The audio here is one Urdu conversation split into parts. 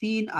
3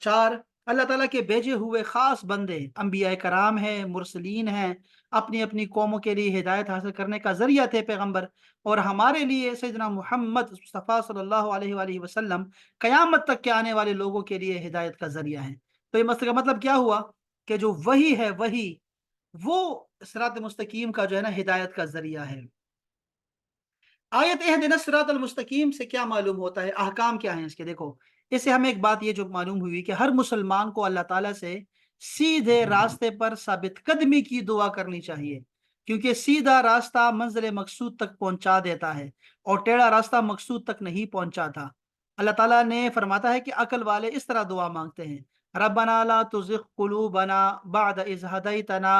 4, اللہ تعالیٰ کے بھیجے ہوئے خاص بندے انبیاء کرام ہیں، مرسلین ہیں، اپنی اپنی قوموں کے لیے ہدایت حاصل کرنے کا ذریعہ تھے پیغمبر، اور ہمارے لیے سیدنا محمد مصطفیٰ صلی اللہ علیہ وآلہ وسلم قیامت تک کے آنے والے لوگوں کے لیے ہدایت کا ذریعہ ہیں۔ تو یہ مسئلہ کا مطلب کیا ہوا کہ جو وحی ہے، وہی وہ صراط مستقیم کا جو ہے نا ہدایت کا ذریعہ ہے۔ آیت اہدنا الصراط المستقیم سے کیا معلوم ہوتا ہے، احکام کیا ہیں اس کے؟ دیکھو، اس سے ہمیں ایک بات یہ جو معلوم ہوئی کہ ہر مسلمان کو اللہ تعالیٰ سے سیدھے راستے پر ثابت قدمی کی دعا کرنی چاہیے، کیونکہ سیدھا راستہ منزل مقصود تک پہنچا دیتا ہے اور ٹیڑھا راستہ مقصود تک نہیں پہنچاتا۔ اللہ تعالیٰ نے فرماتا ہے کہ عقل والے اس طرح دعا مانگتے ہیں، ربنا لا تزغ قلوبنا بعد اذ ہدیتنا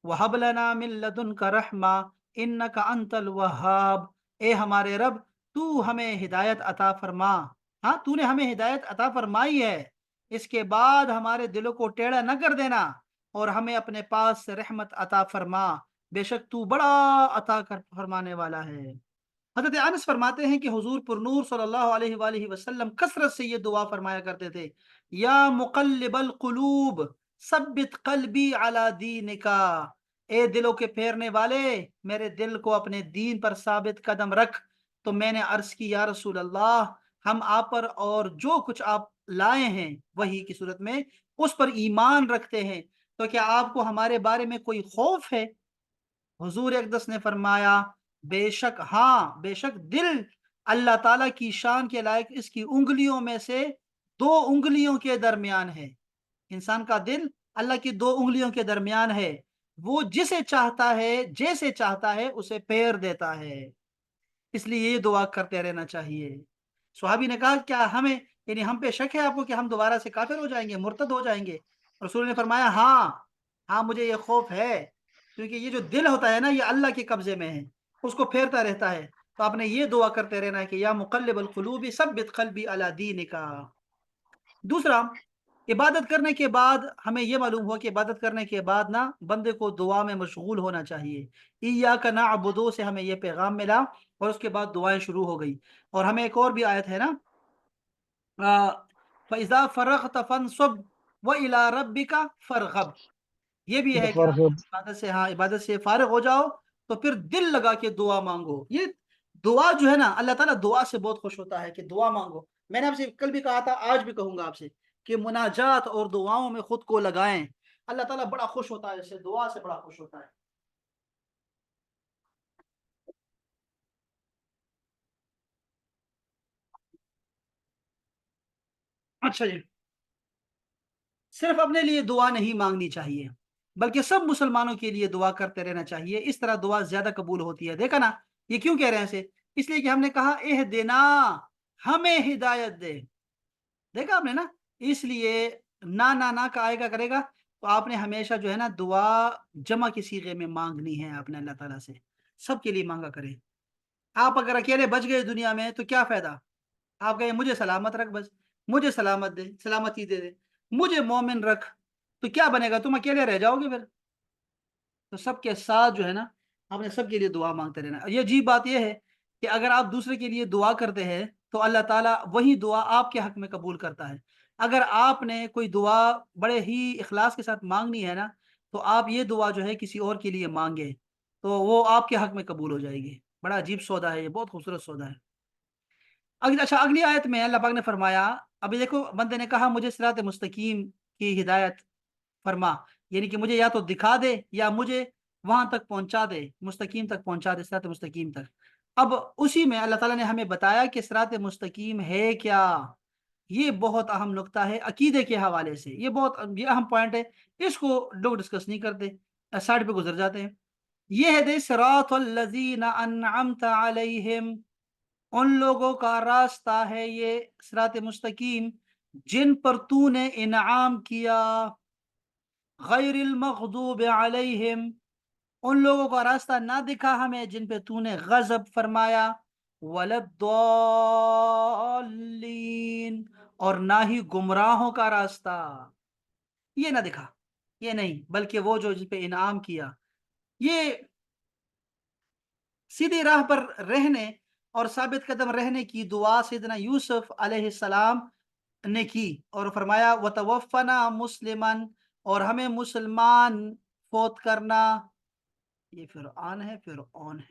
وہب لنا من لدنک رحمہ انک انت الوہاب۔ اے ہمارے رب، تو ہمیں ہدایت عطا فرما۔ ہاں، تو نے ہمیں ہدایت عطا فرمائی ہے، اس کے بعد ہمارے دلوں کو ٹیڑھا نہ کر دینا اور ہمیں اپنے پاس سے رحمت عطا فرما، بے شک تو بڑا عطا کر فرمانے والا ہے۔ حضرت انس فرماتے ہیں کہ حضور پر نور صلی اللہ علیہ وآلہ وسلم کثرت سے یہ دعا فرمایا کرتے تھے، یا مقلب القلوب ثبت قلبی علی دینکا۔ اے دلوں کے پھیرنے والے، میرے دل کو اپنے دین پر ثابت قدم رکھ۔ تو میں نے عرض کی، یا رسول اللہ، ہم آپ پر اور جو کچھ آپ لائے ہیں وحی کی صورت میں اس پر ایمان رکھتے ہیں، تو کیا آپ کو ہمارے بارے میں کوئی خوف ہے؟ حضور اقدس نے فرمایا، بے شک ہاں، بے شک دل اللہ تعالیٰ کی شان کے لائق اس کی انگلیوں میں سے دو انگلیوں کے درمیان ہے۔ انسان کا دل اللہ کی دو انگلیوں کے درمیان ہے، وہ جسے چاہتا ہے جیسے چاہتا ہے اسے پھیر دیتا ہے، اس لیے یہ دعا کرتے رہنا چاہیے۔ صحابی نے کہا، کیا ہمیں یعنی ہم پہ شک ہے آپ کو کہ ہم دوبارہ سے کافر ہو جائیں گے، مرتد ہو جائیں گے؟ رسول نے فرمایا، ہاں ہاں، مجھے یہ خوف ہے، کیونکہ یہ جو دل ہوتا ہے نا، یہ اللہ کے قبضے میں ہے، اس کو پھیرتا رہتا ہے۔ تو آپ نے یہ دعا کرتے رہنا ہے کہ یا مقلب القلوب ثبت قلبی علی دینک۔ دوسرا، عبادت کرنے کے بعد ہمیں یہ معلوم ہوا کہ عبادت کرنے کے بعد نا بندے کو دعا میں مشغول ہونا چاہیے۔ ایاک نعبد سے ہمیں یہ پیغام ملا اور اس کے بعد دعائیں شروع ہو گئی، اور ہمیں ایک اور بھی آیت ہے نا، فَإِذَا فَرَغْتَ فَانْصَبْ وَإِلَىٰ رَبِّكَ فَارْغَب۔ یہ بھی ہے کہ فرق عبادت سے، ہاں، عبادت سے فارغ ہو جاؤ تو پھر دل لگا کے دعا مانگو۔ یہ دعا جو ہے نا، اللہ تعالیٰ دعا سے بہت خوش ہوتا ہے کہ دعا مانگو۔ میں نے آپ سے کل بھی کہا تھا، آج بھی کہوں گا آپ سے کہ مناجات اور دعاؤں میں خود کو لگائیں، اللہ تعالیٰ بڑا خوش ہوتا ہے، اس سے دعا سے بڑا خوش ہوتا ہے۔ اچھا جی، صرف اپنے لیے دعا نہیں مانگنی چاہیے بلکہ سب مسلمانوں کے لیے دعا کرتے رہنا چاہیے، اس طرح دعا زیادہ قبول ہوتی ہے۔ دیکھا نا، یہ کیوں کہہ رہے ہیں اسے؟ اس لیے کہ ہم نے کہا اہدنا، ہمیں ہدایت دے۔ دیکھا آپ نے نا، اس لیے نہ کا آئے گا کرے گا، تو آپ نے ہمیشہ جو ہے نا دعا جمع کے صیغے میں مانگنی ہے اپنے اللہ تعالیٰ سے، سب کے لیے مانگا کرے۔ آپ اگر اکیلے بچ گئے دنیا میں تو کیا فائدہ؟ آپ کہیں مجھے سلامت رکھ، بس مجھے سلامت دے، سلامتی دے دے، مجھے مومن رکھ، تو کیا بنے گا؟ تم اکیلے رہ جاؤ گے پھر۔ تو سب کے ساتھ جو ہے نا، آپ نے سب کے لیے دعا مانگتے رہنا۔ یہ عجیب بات یہ ہے کہ اگر آپ دوسرے کے لیے دعا کرتے ہیں تو اللہ تعالیٰ وہی دعا آپ کے حق میں قبول کرتا ہے۔ اگر آپ نے کوئی دعا بڑے ہی اخلاص کے ساتھ مانگنی ہے نا، تو آپ یہ دعا جو ہے کسی اور کے لیے مانگے تو وہ آپ کے حق میں قبول ہو جائے گی۔ بڑا عجیب سودا ہے یہ، بہت خوبصورت سودا ہے۔ اچھا، اگلی آیت میں اللہ پاک نے فرمایا، ابھی دیکھو بندے نے کہا مجھے صراط مستقیم کی ہدایت فرما، یعنی کہ مجھے یا تو دکھا دے یا مجھے وہاں تک پہنچا دے، مستقیم تک پہنچا دے، صراط مستقیم تک۔ اب اسی میں اللہ تعالیٰ نے ہمیں بتایا کہ صراط مستقیم ہے کیا۔ یہ بہت اہم نقطہ ہے عقیدے کے حوالے سے، یہ بہت یہ اہم پوائنٹ ہے، اس کو لوگ ڈسکس نہیں کرتے، سائڈ پہ گزر جاتے ہیں۔ یہ ہے دے صراط الذین انعمت علیہم، ان لوگوں کا راستہ ہے یہ صراط مستقیم جن پر تو نے انعام کیا، غیر المغضوب علیہم، ان لوگوں کا راستہ نہ دکھا ہمیں جن پہ تو نے غضب فرمایا، ولدالین، اور نہ ہی گمراہوں کا راستہ، یہ نہ دکھا، یہ نہیں، بلکہ وہ جو جن پہ انعام کیا۔ یہ سیدھی راہ پر رہنے اور ثابت قدم رہنے کی دعا سیدنا یوسف علیہ السلام نے کی اور فرمایا وتوفنا مسلمن، اور ہمیں مسلمان فوت کرنا. یہ فرعون ہے، فرعون ہے.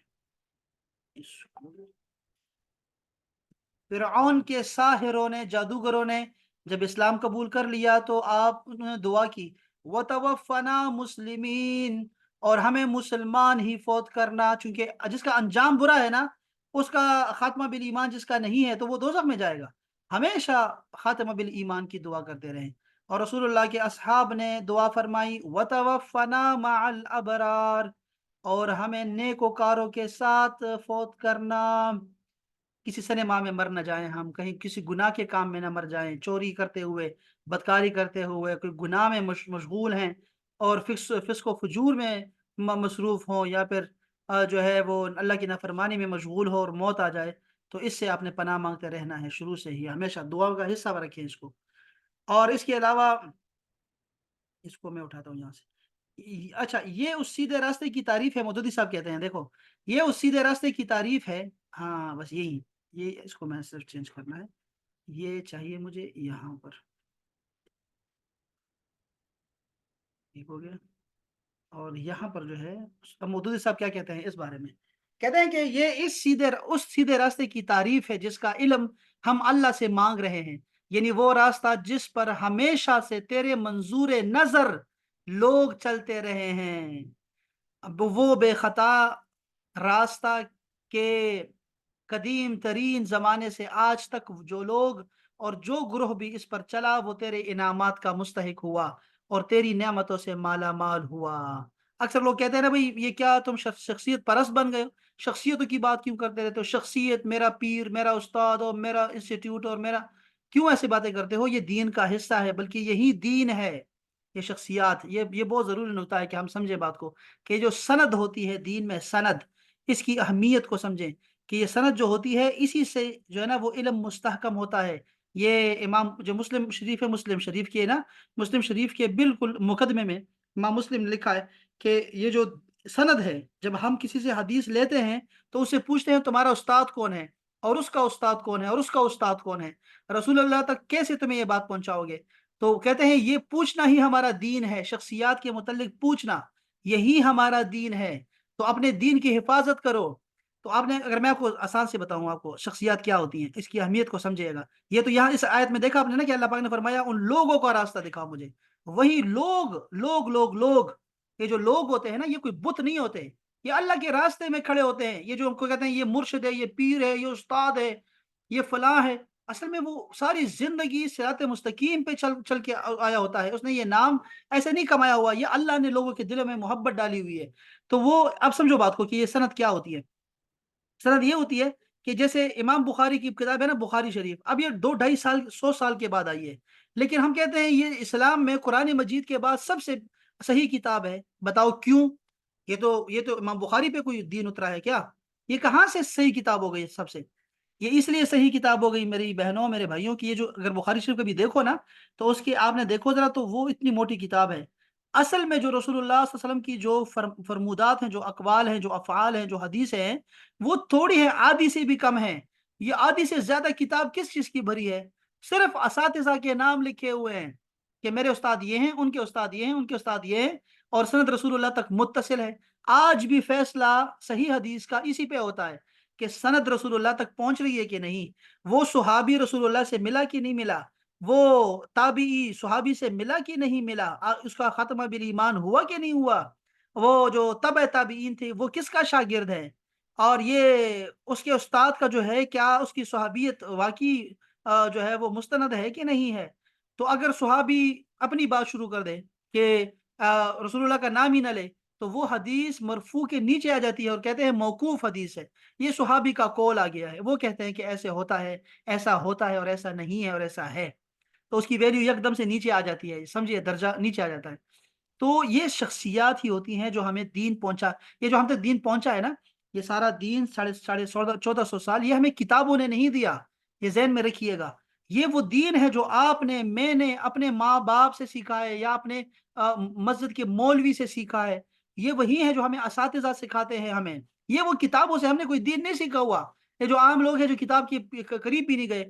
فرعون کے ساحروں نے، جادوگروں نے جب اسلام قبول کر لیا تو آپ نے دعا کی وتوفنا مسلمین، اور ہمیں مسلمان ہی فوت کرنا، چونکہ جس کا انجام برا ہے نا، اس کا خاتمہ بالایمان جس کا نہیں ہے تو وہ دوزخ میں جائے گا. ہمیشہ خاتمہ بالایمان کی دعا کرتے رہیں. اور رسول اللہ کے اصحاب نے دعا فرمائی وتوفنا مع الابرار، اور ہمیں نیکوکاروں کے ساتھ فوت کرنا. کسی سنیما میں مر نہ جائیں ہم، کہیں کسی گناہ کے کام میں نہ مر جائیں، چوری کرتے ہوئے، بدکاری کرتے ہوئے، کوئی گناہ میں مشغول ہیں اور فسق و فجور میں مصروف ہوں، یا پھر جو ہے وہ اللہ کی نافرمانی میں مشغول ہو اور موت آ جائے. تو اس سے آپ نے پناہ مانگتے رہنا ہے شروع سے ہی، ہمیشہ دعا کا حصہ رکھیں اس کو. اور اس کے علاوہ اس کو میں اٹھاتا ہوں یہاں سے. اچھا، یہ اس سیدھے راستے کی تعریف ہے. مودودی صاحب کہتے ہیں دیکھو یہ اس سیدھے راستے کی تعریف ہے. ہاں بس یہی، یہ اس کو میں صرف چینج کرنا ہے. یہ چاہیے مجھے یہاں پر. ٹھیک ہو گیا. اور یہاں پر جو ہے اب مودودی صاحب کیا کہتے ہیں اس بارے میں؟ کہتے ہیں کہ یہ اس سیدھے راستے کی تعریف ہے جس کا علم ہم اللہ سے مانگ رہے ہیں، یعنی وہ راستہ جس پر ہمیشہ سے تیرے منظور نظر لوگ چلتے رہے ہیں. اب وہ بے خطا راستہ کے قدیم ترین زمانے سے آج تک جو لوگ اور جو گروہ بھی اس پر چلا وہ تیرے انعامات کا مستحق ہوا اور تیری نعمتوں سے مالا مال ہوا. اکثر لوگ کہتے ہیں نا بھائی یہ کیا تم شخصیت پرست بن گئے ہو، شخصیتوں کی بات کیوں کرتے رہتے ہو، شخصیت میرا پیر، میرا استاد اور میرا انسٹیٹیوٹ اور میرا، کیوں ایسی باتیں کرتے ہو؟ یہ دین کا حصہ ہے، بلکہ یہی دین ہے. یہ شخصیات، یہ بہت ضروری ہوتا ہے کہ ہم سمجھیں بات کو، کہ جو سند ہوتی ہے دین میں، سند، اس کی اہمیت کو سمجھیں کہ یہ سند جو ہوتی ہے اسی سے جو ہے نا وہ علم مستحکم ہوتا ہے. یہ امام جو مسلم شریف ہے، مسلم شریف کی ہے نا، مسلم شریف کے بالکل مقدمے میں امام مسلم نے لکھا ہے کہ یہ جو سند ہے، جب ہم کسی سے حدیث لیتے ہیں تو اسے پوچھتے ہیں تمہارا استاد کون ہے، اور اس کا استاد کون ہے، اور اس کا استاد کون ہے، رسول اللہ تک کیسے تمہیں یہ بات پہنچاؤ گے؟ تو کہتے ہیں یہ پوچھنا ہی ہمارا دین ہے، شخصیات کے متعلق پوچھنا یہی ہمارا دین ہے. تو اپنے دین کی حفاظت کرو. تو آپ نے، اگر میں آپ کو آسان سے بتاؤں آپ کو شخصیات کیا ہوتی ہیں، اس کی اہمیت کو سمجھیے گا. یہ تو یہاں اس آیت میں دیکھا آپ نے نا کہ اللہ پاک نے فرمایا ان لوگوں کا راستہ دکھاؤ مجھے. وہی لوگ لوگ لوگ لوگ، یہ جو لوگ ہوتے ہیں نا یہ کوئی بت نہیں ہوتے، یہ اللہ کے راستے میں کھڑے ہوتے ہیں. یہ جو ہم کو کہتے ہیں یہ مرشد ہے، یہ پیر ہے، یہ استاد ہے، یہ فلاں ہے، اصل میں وہ ساری زندگی صراط مستقیم پہ چل چل کے آیا ہوتا ہے. اس نے یہ نام ایسے نہیں کمایا ہوا، یہ اللہ نے لوگوں کے دلوں میں محبت ڈالی ہوئی ہے. تو وہ اب سمجھو بات کو کہ یہ سند کیا ہوتی ہے. سند یہ ہوتی ہے کہ جیسے امام بخاری کی کتاب ہے نا بخاری شریف، اب یہ 2 250 سال 100 سال کے بعد آئی ہے، لیکن ہم کہتے ہیں یہ اسلام میں قرآن مجید کے بعد سب سے صحیح کتاب ہے. بتاؤ کیوں؟ یہ تو امام بخاری پہ کوئی دین اترا ہے کیا؟ یہ کہاں سے صحیح کتاب ہو گئی سب سے؟ یہ اس لیے صحیح کتاب ہو گئی میری بہنوں میرے بھائیوں کی، یہ جو اگر بخاری شریف کبھی دیکھو نا تو اس کی آپ نے دیکھو ذرا تو وہ اتنی موٹی کتاب ہے. اصل میں جو رسول اللہ صلی اللہ علیہ وسلم کی جو فرمودات ہیں، جو اقوال ہیں، جو افعال ہیں، جو حدیث ہیں، وہ تھوڑی ہے، آدھی سے بھی کم ہے. یہ آدھی سے زیادہ کتاب کس چیز کی بھری ہے؟ صرف اساتذہ کے نام لکھے ہوئے ہیں کہ میرے استاد یہ ہیں، ان کے استاد یہ ہیں، ان کے استاد یہ ہیں، اور سند رسول اللہ تک متصل ہے. آج بھی فیصلہ صحیح حدیث کا اسی پہ ہوتا ہے کہ سند رسول اللہ تک پہنچ رہی ہے کہ نہیں، وہ صحابی رسول اللہ سے ملا کہ نہیں ملا، وہ تابعی صحابی سے ملا کہ نہیں ملا، اس کا ختمہ بالایمان ہوا کہ نہیں ہوا، وہ جو تبع تابعین تھے وہ کس کا شاگرد ہے، اور یہ اس کے استاد کا جو ہے کیا اس کی صحابیت واقعی جو ہے وہ مستند ہے کہ نہیں ہے. تو اگر صحابی اپنی بات شروع کر دے کہ رسول اللہ کا نام ہی نہ لے تو وہ حدیث مرفوع کے نیچے آ جاتی ہے اور کہتے ہیں موقوف حدیث ہے، یہ صحابی کا قول آ گیا ہے. وہ کہتے ہیں کہ ایسے ہوتا ہے، ایسا ہوتا ہے، اور ایسا نہیں ہے، اور ایسا ہے. تو اس کی ویلیو یک دم سے نیچے آ جاتی ہے، سمجھیے درجہ نیچے آ جاتا ہے. تو یہ شخصیات ہی ہوتی ہیں جو ہمیں دین پہنچا، یہ جو ہم تک دین پہنچا ہے نا، یہ سارا دین 1450 سال یہ ہمیں کتابوں نے نہیں دیا. یہ ذہن میں رکھیے گا، یہ وہ دین ہے جو آپ نے، میں نے اپنے ماں باپ سے سیکھا ہے یا اپنے مسجد کے مولوی سے سیکھا ہے. یہ وہی ہے جو ہمیں اساتذہ سکھاتے ہیں ہمیں. یہ وہ کتابوں سے ہم نے کوئی دین نہیں سیکھا ہوا. یہ جو عام لوگ ہیں جو کتاب کے قریب بھی نہیں گئے،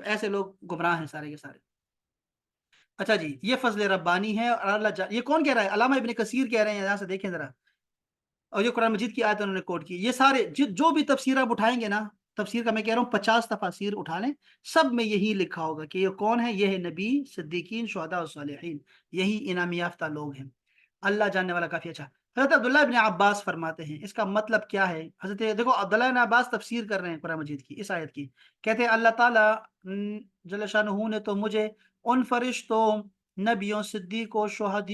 تو ایسے لوگ گمراہ ہیں سارے کے سارے۔ اچھا جی، یہ فضل ربانی ہے، اور یہ کون کہہ رہا ہے؟ علامہ ابن کثیر کہہ رہے ہیں، یہاں سے دیکھیں ذرا، اور یہ قرآن مجید کی آیت انہوں نے کوٹ کی۔ یہ سارے جو بھی تفسیر آپ اٹھائیں گے نا، تفسیر کا میں کہہ رہا ہوں 50 تفاسیر اٹھا لیں، سب میں یہی لکھا ہوگا کہ یہ کون ہے؟ یہ ہے نبی، صدیقین، شہداء اور صالحین، یہی انعام یافتہ لوگ ہیں، اللہ جاننے والا کافی اچھا۔ حضرت عبداللہ ابن عباس فرماتے ہیں اس کا مطلب کیا ہے؟ حضرت دیکھو عبداللہ ابن عباس تفسیر کر رہے ہیں قرآن مجید کی اس آیت کی، کہتے ہیں اللہ تعالیٰ جل شانہ نے تو مجھے ان فرشتوں، نبیوں، صدیقوں،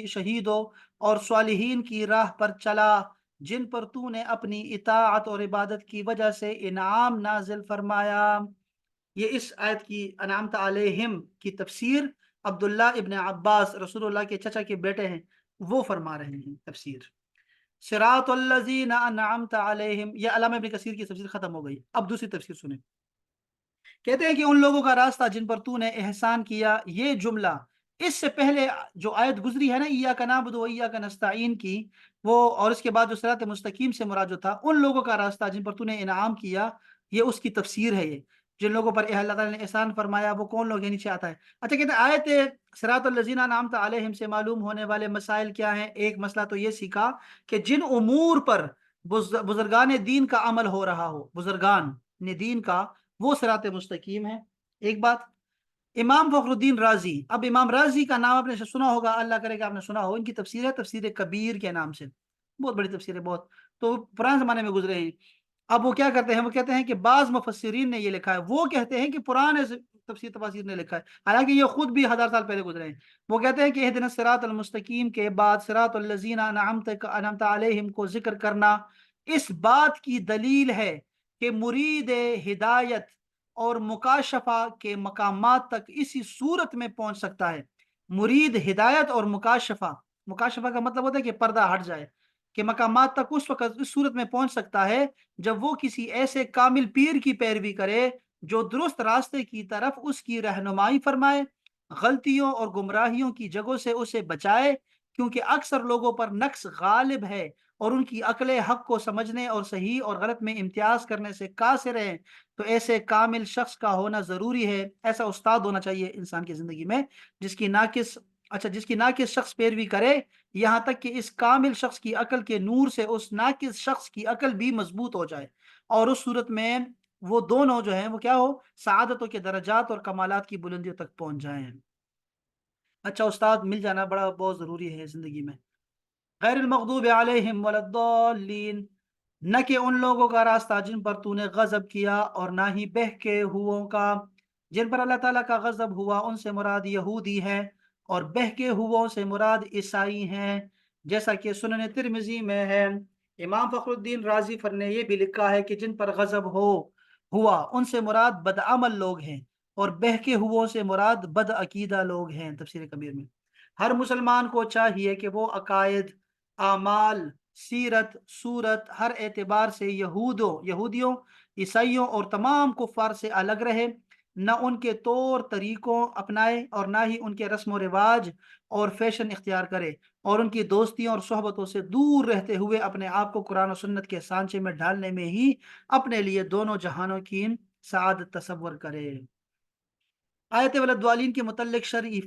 شہیدوں اور صالحین کی راہ پر چلا جن پر تو نے اپنی اطاعت اور عبادت کی وجہ سے انعام نازل فرمایا۔ یہ اس آیت کی انعامت علیہم کی تفسیر عبداللہ ابن عباس رسول اللہ کے چچا کے بیٹے ہیں، وہ فرما رہے ہیں تفسیر۔ صراط الذین انعمت علیہم، یہ علامہ ابن کثیر کی تفسیر ختم ہو گئی، اب دوسری تفسیر سنیں۔ کہتے ہیں کہ ان لوگوں کا راستہ جن پر تو نے احسان کیا، یہ جملہ اس سے پہلے جو آیت گزری ہے نا ایاک نعبد و ایاک نستعین کی، وہ اور اس کے بعد جو صراط مستقیم سے مراد جو تھا، ان لوگوں کا راستہ جن پر تو نے انعام کیا، یہ اس کی تفسیر ہے۔ یہ جن لوگوں پر اللہ تعالیٰ نے احسان فرمایا وہ کون لوگ ہیں؟ نیچے آتا ہے۔ اچھا، کہتے ہیں آیت صراط الذین انعمت علیہم سے معلوم ہونے والے مسائل کیا ہیں؟ ایک مسئلہ تو یہ سیکھا کہ جن امور پر بزرگان دین کا عمل ہو رہا ہو، بزرگان نے دین کا، وہ صراط مستقیم ہے، ایک بات۔ امام فخر الدین رازی، اب امام رازی کا نام آپ نے سنا ہوگا، اللہ کرے کہ آپ نے سنا ہو، ان کی تفسیر ہے تفسیر کبیر کے نام سے، بہت بڑی تفسیر ہے، بہت، تو پرانے زمانے میں گزرے ہیں۔ اب وہ کیا کرتے ہیں؟ وہ کہتے ہیں کہ بعض مفسرین نے یہ لکھا ہے، وہ کہتے ہیں کہ پرانے تفسیر تفاسیر نے لکھا ہے، حالانکہ یہ خود بھی 1000 سال پہلے گزرے ہیں۔ وہ کہتے ہیں کہ اہدنا الصراط المستقیم کے بعد صراط الذین انعمت علیہم کو ذکر کرنا اس بات کی دلیل ہے کہ مرید ہدایت اور مکاشفہ کے مقامات تک اسی صورت میں پہنچ سکتا ہے۔ مرید ہدایت اور مکاشفہ، مکاشفہ کا مطلب ہوتا ہے کہ پردہ ہٹ جائے، کہ مقامات تک اس وقت اس صورت میں پہنچ سکتا ہے جب وہ کسی ایسے کامل پیر کی پیروی کرے جو درست راستے کی طرف اس کی رہنمائی فرمائے، غلطیوں اور گمراہیوں کی جگہوں سے اسے بچائے، کیونکہ اکثر لوگوں پر نقص غالب ہے اور ان کی عقل حق کو سمجھنے اور صحیح اور غلط میں امتیاز کرنے سے قاصر ہیں۔ تو ایسے کامل شخص کا ہونا ضروری ہے، ایسا استاد ہونا چاہیے انسان کی زندگی میں جس کی ناقص شخص پیروی کرے، یہاں تک کہ اس کامل شخص کی عقل کے نور سے اس ناقص شخص کی عقل بھی مضبوط ہو جائے، اور اس صورت میں وہ دونوں جو ہیں وہ کیا ہو؟ سعادتوں کے درجات اور کمالات کی بلندیوں تک پہنچ جائیں۔ اچھا استاد مل جانا بہت ضروری ہے زندگی میں۔ غیر المغضوب علیہم ولا الضالین، نہ کہ ان لوگوں کا راستہ جن پر تو نے غضب کیا، اور نہ ہی بہکے ہووں کا۔ جن پر اللہ تعالیٰ کا غضب ہوا ان سے مراد یہودی ہے، اور بہکے ہووں سے مراد عیسائی ہیں، جیسا کہ سنن ترمذی میں ہے۔ امام فخر الدین رازی نے یہ بھی لکھا ہے کہ جن پر غضب ہوا ان سے مراد بدعمل لوگ ہیں، اور بہکے ہووں سے مراد بد عقیدہ لوگ ہیں، تفسیر کبیر میں۔ ہر مسلمان کو چاہیے کہ وہ عقائد، اعمال، سیرت، صورت، ہر اعتبار سے یہودیوں، عیسائیوں اور تمام کفار سے الگ رہے، نہ ان کے طور طریقوں اپنائے اور نہ ہی ان کے رسم و رواج اور فیشن اختیار کرے، اور ان کی دوستیوں اور صحبتوں سے دور رہتے ہوئے اپنے آپ کو قرآن و سنت کے سانچے میں ڈالنے میں ہی اپنے لیے دونوں جہانوں کی سعادت تصور کرے۔ آیت ولدوالین کے متعلق شرعی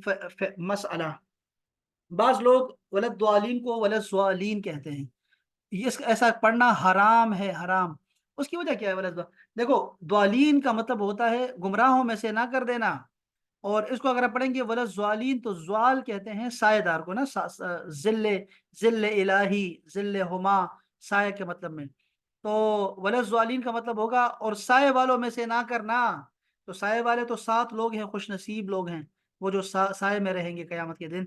مسئلہ، بعض لوگ ولدوالین کو ولدوالین کہتے ہیں، ایسا پڑھنا حرام ہے، حرام۔ اس کی وجہ کیا ہے؟ دیکھو، دوالین کا مطلب ہوتا ہے گمراہوں میں سے نہ کر دینا، اور اس کو اگر آپ پڑھیں گے ولدوالین تو زوال کہتے ہیں سائے دار کو نا، ذل الہی، ذل ہما، سائے کے مطلب میں، تو ولدوالین کا مطلب ہوگا اور سائے والوں میں سے نہ کرنا۔ تو سائے والے تو 7 لوگ ہیں، خوش نصیب لوگ ہیں وہ جو سائے میں رہیں گے قیامت کے دن۔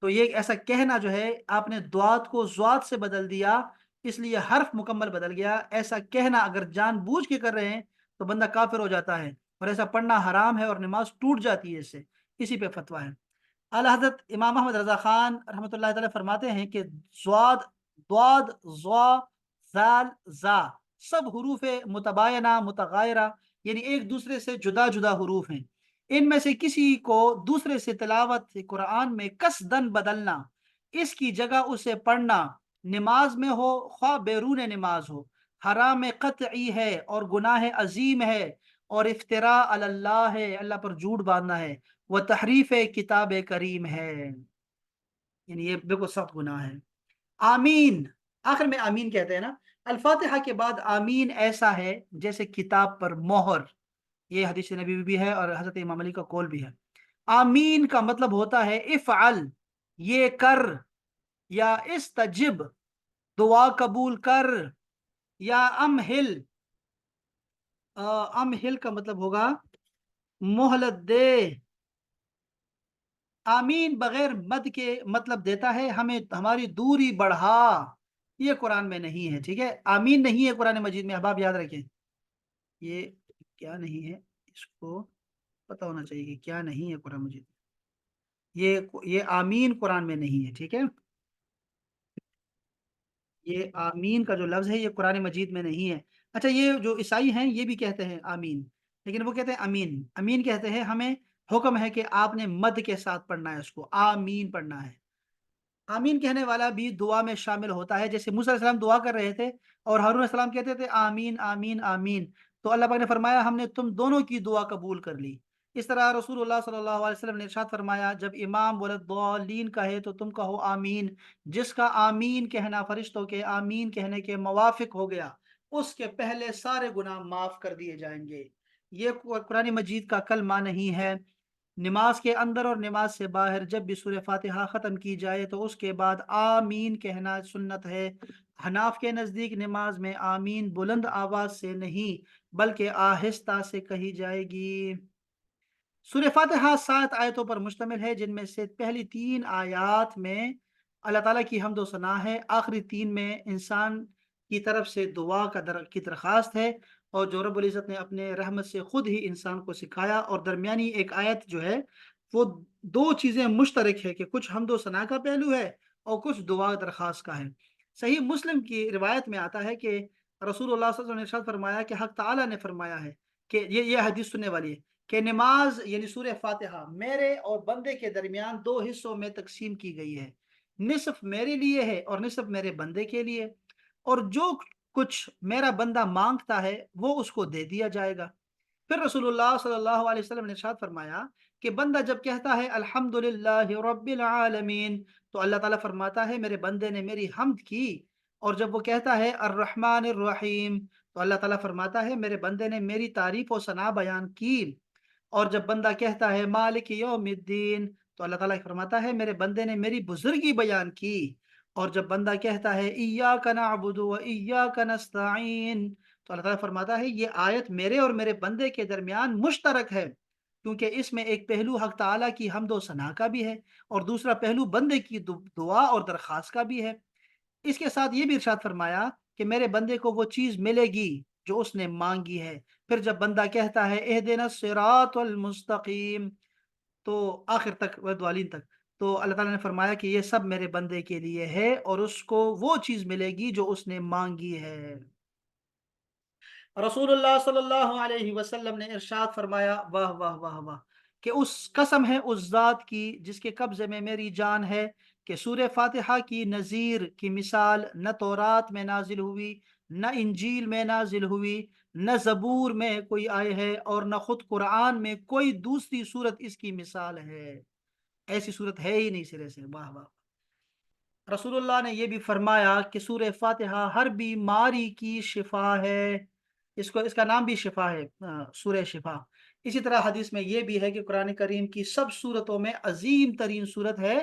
تو یہ ایسا کہنا جو ہے، آپ نے دوات کو زوات سے بدل دیا، اس لیے حرف مکمل بدل گیا۔ ایسا کہنا اگر جان بوجھ کے کر رہے ہیں تو بندہ کافر ہو جاتا ہے، اور ایسا پڑھنا حرام ہے اور نماز ٹوٹ جاتی ہے اس سے، اسی پہ فتویٰ ہے۔ اعلیٰ حضرت امام احمد رضا خان رحمۃ اللہ تعالی فرماتے ہیں کہ ضاد، ضا، ذال، زا سب حروف متباینہ متغائرہ، یعنی ایک دوسرے سے جدا جدا حروف ہیں۔ ان میں سے کسی کو دوسرے سے تلاوت قرآن میں قصدن بدلنا، اس کی جگہ اسے پڑھنا، نماز میں ہو خواہ بیرون نماز ہو، حرام قطعی ہے اور گناہ عظیم ہے، اور افتراء علی اللہ ہے، اللہ پر جھوٹ باندھنا ہے، وہ تحریف کتاب کریم ہے، یعنی یہ بالکل سخت گناہ ہے۔ آمین، آخر میں آمین کہتے ہیں نا، الفاتحہ کے بعد آمین ایسا ہے جیسے کتاب پر مہر، یہ حدیث نبی بھی ہے اور حضرت امام علی کا قول بھی ہے۔ آمین کا مطلب ہوتا ہے افعل، یہ کر، یا استجب، دعا قبول کر، یا امہل، امہل کا مطلب ہوگا مہلت دے۔ آمین بغیر مد کے مطلب دیتا ہے ہمیں ہماری دوری بڑھا، یہ قرآن میں نہیں ہے، ٹھیک ہے، آمین نہیں ہے قرآن مجید میں، احباب یاد رکھیں، یہ کیا نہیں ہے، اس کو پتہ ہونا چاہیے کہ کیا نہیں ہے قرآن مجید میں، یہ آمین قرآن میں نہیں ہے، ٹھیک ہے، یہ آمین کا جو لفظ ہے یہ قرآن مجید میں نہیں ہے۔ اچھا، یہ جو عیسائی ہیں یہ بھی کہتے ہیں آمین، لیکن وہ کہتے ہیں امین، امین کہتے ہیں، ہمیں حکم ہے کہ آپ نے مد کے ساتھ پڑھنا ہے، اس کو آمین پڑھنا ہے۔ آمین کہنے والا بھی دعا میں شامل ہوتا ہے، جیسے موسیٰ علیہ السلام دعا کر رہے تھے اور ہارون علیہ السلام کہتے تھے آمین آمین آمین، تو اللہ پاک نے فرمایا ہم نے تم دونوں کی دعا قبول کر لی۔ اس طرح رسول اللہ صلی اللہ علیہ وسلم نے ارشاد فرمایا جب امام ولدالین کہے تو تم کہو آمین، جس کا آمین کہنا فرشتوں کے آمین کہنے کے موافق ہو گیا اس کے پہلے سارے گناہ معاف کر دیے جائیں گے۔ یہ قرآن مجید کا کلمہ نہیں ہے۔ نماز کے اندر اور نماز سے باہر جب بھی سورہ فاتحہ ختم کی جائے تو اس کے بعد آمین کہنا سنت ہے۔ حناف کے نزدیک نماز میں آمین بلند آواز سے نہیں بلکہ آہستہ سے کہی جائے گی۔ سورہ فاتحہ 7 آیتوں پر مشتمل ہے، جن میں سے پہلی 3 آیات میں اللہ تعالیٰ کی حمد و ثنا ہے، آخری 3 میں انسان کی طرف سے دعا کی درخواست ہے، اور جو رب العزت نے اپنے رحمت سے خود ہی انسان کو سکھایا، اور درمیانی ایک آیت جو ہے وہ 2 چیزیں مشترک ہے کہ کچھ حمد و ثنا کا پہلو ہے اور کچھ دعا درخواست کا ہے۔ صحیح مسلم کی روایت میں آتا ہے کہ رسول اللہ صلی اللہ علیہ وسلم نے ارشاد فرمایا کہ حق تعالیٰ نے فرمایا ہے کہ یہ حدیث سننے والی ہے کہ نماز یعنی سورہ فاتحہ میرے اور بندے کے درمیان 2 حصوں میں تقسیم کی گئی ہے، نصف میرے لیے ہے اور نصف میرے بندے کے لیے، اور جو کچھ میرا بندہ مانگتا ہے وہ اس کو دے دیا جائے گا۔ پھر رسول اللہ صلی اللہ علیہ وسلم نے ارشاد فرمایا کہ بندہ جب کہتا ہے الحمدللہ رب العالمین تو اللہ تعالیٰ فرماتا ہے میرے بندے نے میری حمد کی، اور جب وہ کہتا ہے الرحمن الرحیم تو اللہ تعالیٰ فرماتا ہے میرے بندے نے میری تعریف و ثنا بیان کی، اور جب بندہ کہتا ہے مالک یوم الدین تو اللہ تعالیٰ فرماتا ہے میرے بندے نے میری بزرگی بیان کی، اور جب بندہ کہتا ہے ایاک نعبد و ایاک نستعین تو اللہ تعالیٰ فرماتا ہے یہ آیت میرے اور میرے بندے کے درمیان مشترک ہے، کیونکہ اس میں ایک پہلو حق تعالیٰ کی حمد و ثنا کا بھی ہے اور دوسرا پہلو بندے کی دعا اور درخواست کا بھی ہے۔ اس کے ساتھ یہ بھی ارشاد فرمایا کہ میرے بندے کو وہ چیز ملے گی جو اس نے مانگی ہے۔ پھر جب بندہ کہتا ہے اہدنا الصراط المستقیم تو آخر تک ودوالین تک، تو اللہ تعالیٰ نے فرمایا کہ یہ سب میرے بندے کے لیے ہے اور اس کو وہ چیز ملے گی جو اس نے مانگی ہے۔ رسول اللہ صلی اللہ علیہ وسلم نے ارشاد فرمایا واہ واہ واہ واہ، کہ اس قسم ہے اس ذات کی جس کے قبضے میں میری جان ہے کہ سورہ فاتحہ کی نظیر کی مثال نہ تورات میں نازل ہوئی، نہ انجیل میں نازل ہوئی، نہ زبور میں کوئی آئے ہے، اور نہ خود قرآن میں کوئی دوسری صورت اس کی مثال ہے، ایسی صورت ہے ہی نہیں سرے سے، واہ واہ۔ رسول اللہ نے یہ بھی فرمایا کہ سورہ فاتحہ ہر بیماری کی شفا ہے، اس کا نام بھی شفا ہے، سورہ شفا۔ اسی طرح حدیث میں یہ بھی ہے کہ قرآن کریم کی سب صورتوں میں عظیم ترین صورت ہے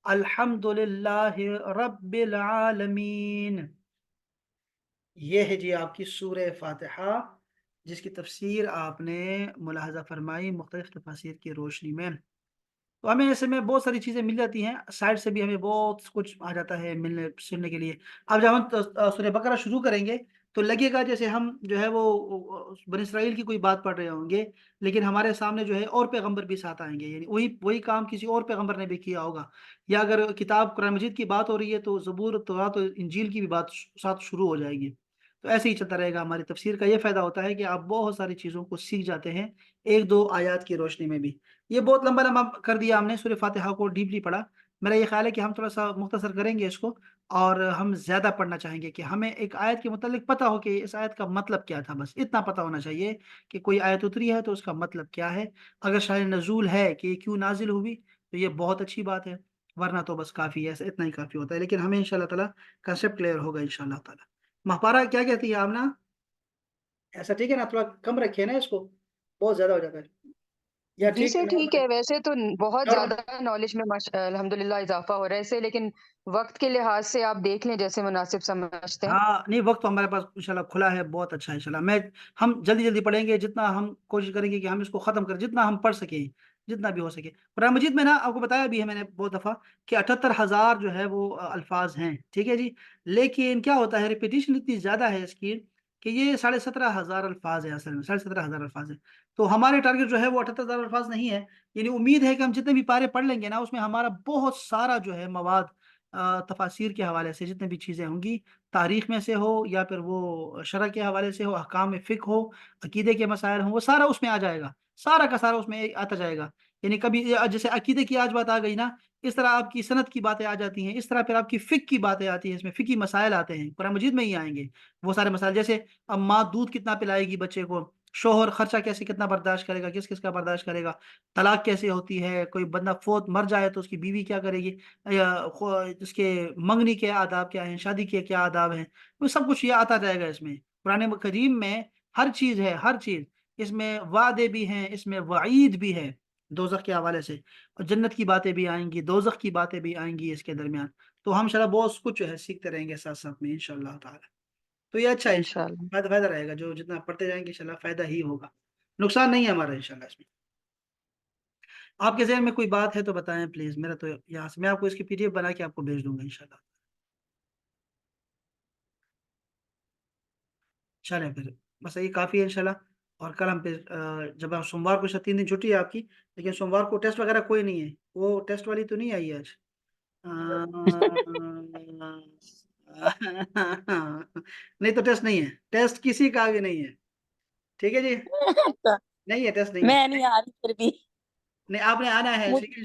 الحمد للہ رب العالمین۔ یہ ہے جی آپ کی سورہ فاتحہ، جس کی تفسیر آپ نے ملاحظہ فرمائی مختلف تفاسیر کی روشنی میں۔ تو ہمیں ایسے میں بہت ساری چیزیں مل جاتی ہیں، سائڈ سے بھی ہمیں بہت کچھ آ جاتا ہے ملنے سننے کے لیے۔ اب جب ہم سورہ بقرہ شروع کریں گے تو لگے گا جیسے ہم جو ہے وہ بنی اسرائیل کی کوئی بات پڑھ رہے ہوں گے، لیکن ہمارے سامنے جو ہے اور پیغمبر بھی ساتھ آئیں گے، یعنی وہی کام کسی اور پیغمبر نے بھی کیا ہوگا، یا اگر کتاب قرآن مجید کی بات ہو رہی ہے تو زبور، تورات اور انجیل کی بھی بات ساتھ شروع ہو جائے گی۔ تو ایسے ہی چلتا رہے گا۔ ہماری تفسیر کا یہ فائدہ ہوتا ہے کہ آپ بہت ساری چیزوں کو سیکھ جاتے ہیں ایک دو آیات کی روشنی میں بھی۔ یہ بہت لمبا کر دیا ہم نے، سورہ فاتحہ کو ڈیپلی پڑھا، میرا یہ خیال ہے کہ ہم تھوڑا سا مختصر کریں گے اس کو، اور ہم زیادہ پڑھنا چاہیں گے کہ ہمیں ایک آیت کے متعلق پتہ ہو کہ اس آیت کا مطلب کیا تھا، بس اتنا پتہ ہونا چاہیے کہ کوئی آیت اتری ہے تو اس کا مطلب کیا ہے، اگر شاید نزول ہے کہ یہ کیوں نازل ہوئی تو یہ بہت اچھی بات ہے، ورنہ تو بس کافی ہے، ایسا اتنا ہی کافی ہوتا ہے، لیکن ہمیں ان شاء اللہ تعالیٰ کنسیپٹ کلیئر ہوگا ان شاء اللہ تعالیٰ۔ مہپارہ کیا کہتی ہے آمنہ؟ ایسا ٹھیک ہے نا، تھوڑا کم رکھیے نا اس کو، بہت زیادہ ہو جاتا ہے، یا جی ٹھیک ہے سے ٹھیک نارمل ہے، ویسے تو بہت نارمل؟ زیادہ نالج میں الحمد للہ اضافہ ہو رہا ہے اس سے، لیکن وقت کے لحاظ سے آپ دیکھ لیں جیسے مناسب سمجھتے ہیں۔ ہاں نہیں، وقت تو ہمارے پاس انشاءاللہ کھلا ہے، بہت اچھا ہے انشاءاللہ، ہم جلدی جلدی پڑھیں گے، جتنا ہم کوشش کریں گے کہ ہم اس کو ختم کریں، جتنا ہم پڑھ سکیں، جتنا بھی ہو سکے۔ قرآن مجید میں نا آپ کو بتایا بھی ہے میں نے بہت دفعہ کہ 78,000 جو ہے وہ الفاظ ہیں، ٹھیک ہے جی، لیکن کیا ہوتا ہے ریپیٹیشن اتنی زیادہ ہے اس کی کہ یہ 17,500 الفاظ ہیں، اصل میں 17,500 الفاظ ہیں، تو ہمارے ٹارگیٹ جو ہے وہ 78,000 الفاظ نہیں ہے، یعنی امید ہے کہ ہم جتنے بھی پارے پڑھ لیں گے نا اس میں ہمارا بہت سارا جو ہے مواد تفاسیر کے حوالے سے جتنے بھی چیزیں ہوں گی، تاریخ میں سے ہو یا پھر وہ شرع کے حوالے سے ہو، احکام میں فقہ ہو، عقیدے کے مسائل ہوں، وہ سارا اس میں آ جائے گا، سارا کا سارا اس میں آتا جائے گا، یعنی کبھی جیسے عقیدے کی آج بات آ گئی نا، اس طرح آپ کی سند کی باتیں آ جاتی ہیں، اس طرح پھر آپ کی فقہ کی باتیں آتی ہیں، اس میں فقہی مسائل آتے ہیں، قرآن مجید میں ہی آئیں گے وہ سارے مسائل، جیسے اب ماں دودھ کتنا پلائے گی بچے کو، شوہر خرچہ کیسے کتنا برداشت کرے گا، کس کس کا برداشت کرے گا، طلاق کیسے ہوتی ہے، کوئی بندہ فوت مر جائے تو اس کی بیوی کیا کرے گی، یا اس کے منگنی کے آداب کیا ہیں، شادی کے کیا آداب ہیں، وہ سب کچھ یہ آتا جائے گا اس میں، قرآن کریم میں ہر چیز ہے، ہر چیز، اس میں وعدے بھی ہیں، اس میں وعید بھی ہے دوزخ کے حوالے سے، اور جنت کی باتیں بھی آئیں گی، دوزخ کی باتیں بھی آئیں گی اس کے درمیان، تو ہم شاء بہت کچھ جو ہے سیکھتے رہیں گے ساتھ ساتھ میں انشاءاللہ تعالی، تو یہ اچھا ہے انشاءاللہ، انشاءاللہ فائدہ فائدہ رہے گا، جو جتنا پڑھتے جائیں گے انشاءاللہ فائدہ ہی ہوگا، نقصان نہیں ہے ہمارا انشاءاللہ اس میں۔ آپ کے ذہن میں کوئی بات ہے تو بتائیں پلیز، میرا تو یہاں سے میں آپ کو اس کی PDF بنا کے آپ کو بھیج دوں گا انشاءاللہ۔ چلیں پھر، بس یہی کافی ہے انشاءاللہ، اور کل ہم پھر جب آپ سوموار کو شاید 3 دن چھٹی ہے آپ کی، لیکن سوموار کو ٹیسٹ وغیرہ کوئی نہیں ہے، وہ ٹیسٹ والی تو نہیں آئی ہے آج؟ نہیں تو ٹیسٹ نہیں ہے، ٹیسٹ کسی کا بھی نہیں ہے، ٹھیک ہے جی، اچھا، نہیں ہے ٹیسٹ، نہیں ہے، میں نہیں آ رہی پھر بھی نہیں آپ نے آنا ہے مجھ ٹھیک ہے۔